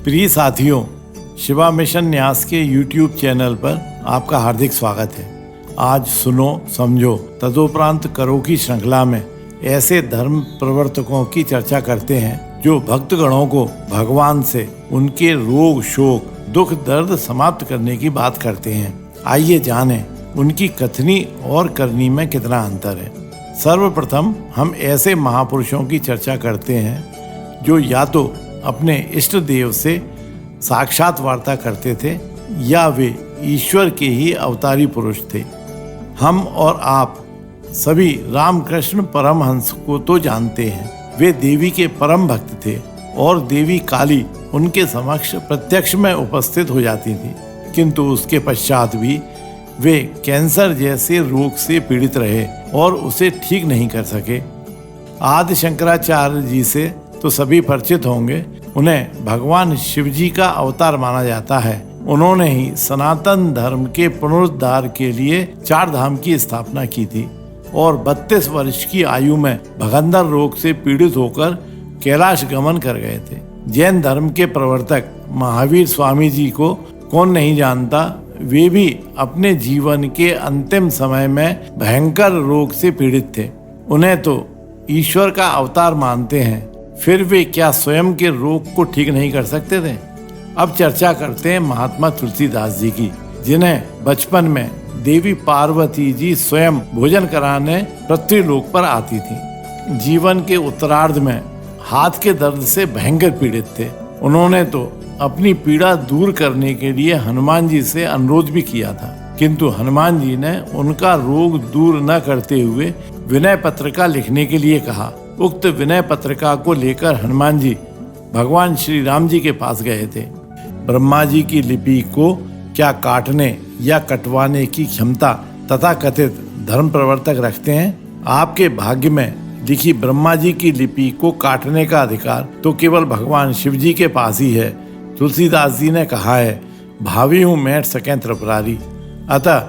प्रिय साथियों, शिवा मिशन न्यास के YouTube चैनल पर आपका हार्दिक स्वागत है। आज सुनो समझो तदोपरांत करो की श्रृंखला में ऐसे धर्म प्रवर्तकों की चर्चा करते हैं जो भक्तगणों को भगवान से उनके रोग शोक दुख दर्द समाप्त करने की बात करते हैं। आइए जानें उनकी कथनी और करनी में कितना अंतर है। सर्वप्रथम हम ऐसे महापुरुषों की चर्चा करते हैं जो या तो अपने इष्ट देव से साक्षात वार्ता करते थे या वे ईश्वर के ही अवतारी पुरुष थे। हम और आप सभी रामकृष्ण परमहंस को तो जानते हैं। वे देवी के परम भक्त थे और देवी काली उनके समक्ष प्रत्यक्ष में उपस्थित हो जाती थी, किंतु उसके पश्चात भी वे कैंसर जैसे रोग से पीड़ित रहे और उसे ठीक नहीं कर सके। आदि शंकराचार्य जी से तो सभी परिचित होंगे। उन्हें भगवान शिव जी का अवतार माना जाता है। उन्होंने ही सनातन धर्म के पुनरुद्धार के लिए 4 धाम की स्थापना की थी और 32 वर्ष की आयु में भगंदर रोग से पीड़ित होकर कैलाश गमन कर गए थे। जैन धर्म के प्रवर्तक महावीर स्वामी जी को कौन नहीं जानता। वे भी अपने जीवन के अंतिम समय में भयंकर रोग से पीड़ित थे। उन्हें तो ईश्वर का अवतार मानते हैं, फिर वे क्या स्वयं के रोग को ठीक नहीं कर सकते थे। अब चर्चा करते हैं महात्मा तुलसीदास जी की, जिन्हें बचपन में देवी पार्वती जी स्वयं भोजन कराने पृथ्वीलोक पर आती थी। जीवन के उत्तरार्ध में हाथ के दर्द से भयंकर पीड़ित थे। उन्होंने तो अपनी पीड़ा दूर करने के लिए हनुमान जी से अनुरोध भी किया था, किंतु हनुमान जी ने उनका रोग दूर न करते हुए विनय पत्रिका लिखने के लिए कहा। उक्त विनय पत्रिका को लेकर हनुमान जी भगवान श्री राम जी के पास गए थे। ब्रह्मा जी की लिपि को क्या काटने या कटवाने की क्षमता तथा कथित धर्म प्रवर्तक रखते हैं? आपके भाग्य में लिखी ब्रह्मा जी की लिपि को काटने का अधिकार तो केवल भगवान शिव जी के पास ही है। तुलसीदास जी ने कहा है, भावी हूँ मैट सकें त्रिपुरारी। अतः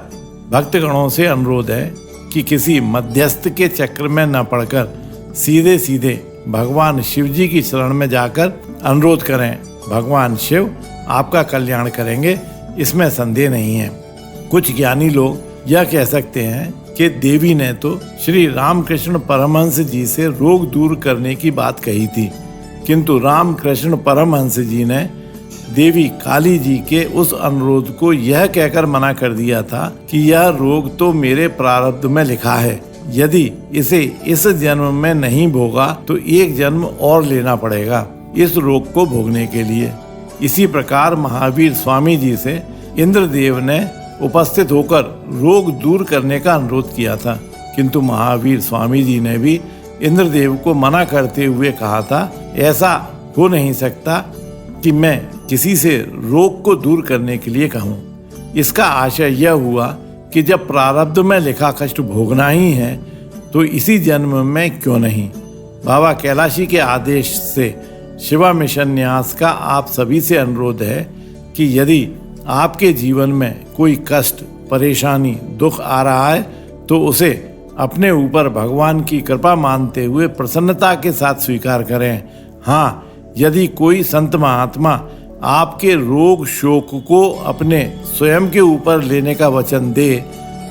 भक्तगणों से अनुरोध है कि किसी मध्यस्थ के चक्र में न पड़कर सीधे सीधे भगवान शिव जी की शरण में जाकर अनुरोध करें। भगवान शिव आपका कल्याण करेंगे, इसमें संदेह नहीं है। कुछ ज्ञानी लोग यह कह सकते हैं कि देवी ने तो श्री रामकृष्ण परमहंस जी से रोग दूर करने की बात कही थी, किंतु रामकृष्ण परमहंस जी ने देवी काली जी के उस अनुरोध को यह कहकर मना कर दिया था कि यह रोग तो मेरे प्रारब्ध में लिखा है। यदि इसे इस जन्म में नहीं भोगा तो एक जन्म और लेना पड़ेगा इस रोग को भोगने के लिए। इसी प्रकार महावीर स्वामी जी से इंद्रदेव ने उपस्थित होकर रोग दूर करने का अनुरोध किया था, किंतु महावीर स्वामी जी ने भी इंद्रदेव को मना करते हुए कहा था, ऐसा हो नहीं सकता कि मैं किसी से रोग को दूर करने के लिए कहूँ। इसका आशय यह हुआ कि जब प्रारब्ध में लिखा कष्ट भोगना ही है तो इसी जन्म में क्यों नहीं। बाबा कैलाशी के आदेश से शिवा मिशन न्यास का आप सभी से अनुरोध है कि यदि आपके जीवन में कोई कष्ट परेशानी दुख आ रहा है तो उसे अपने ऊपर भगवान की कृपा मानते हुए प्रसन्नता के साथ स्वीकार करें। हाँ, यदि कोई संत महात्मा आपके रोग शोक को अपने स्वयं के ऊपर लेने का वचन दे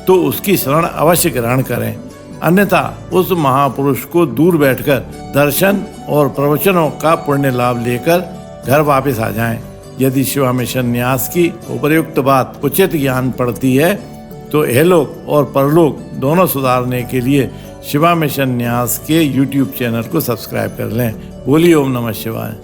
तो उसकी शरण अवश्य ग्रहण करें, अन्यथा उस महापुरुष को दूर बैठकर दर्शन और प्रवचनों का पुण्य लाभ लेकर घर वापस आ जाएं। यदि शिवा मिशन न्यास की उपर्युक्त बात उचित ज्ञान पड़ती है तो इहलोक और परलोक दोनों सुधारने के लिए शिवा मिशन न्यास के YouTube चैनल को सब्सक्राइब कर लें। बोलिए ओम नमः शिवाय।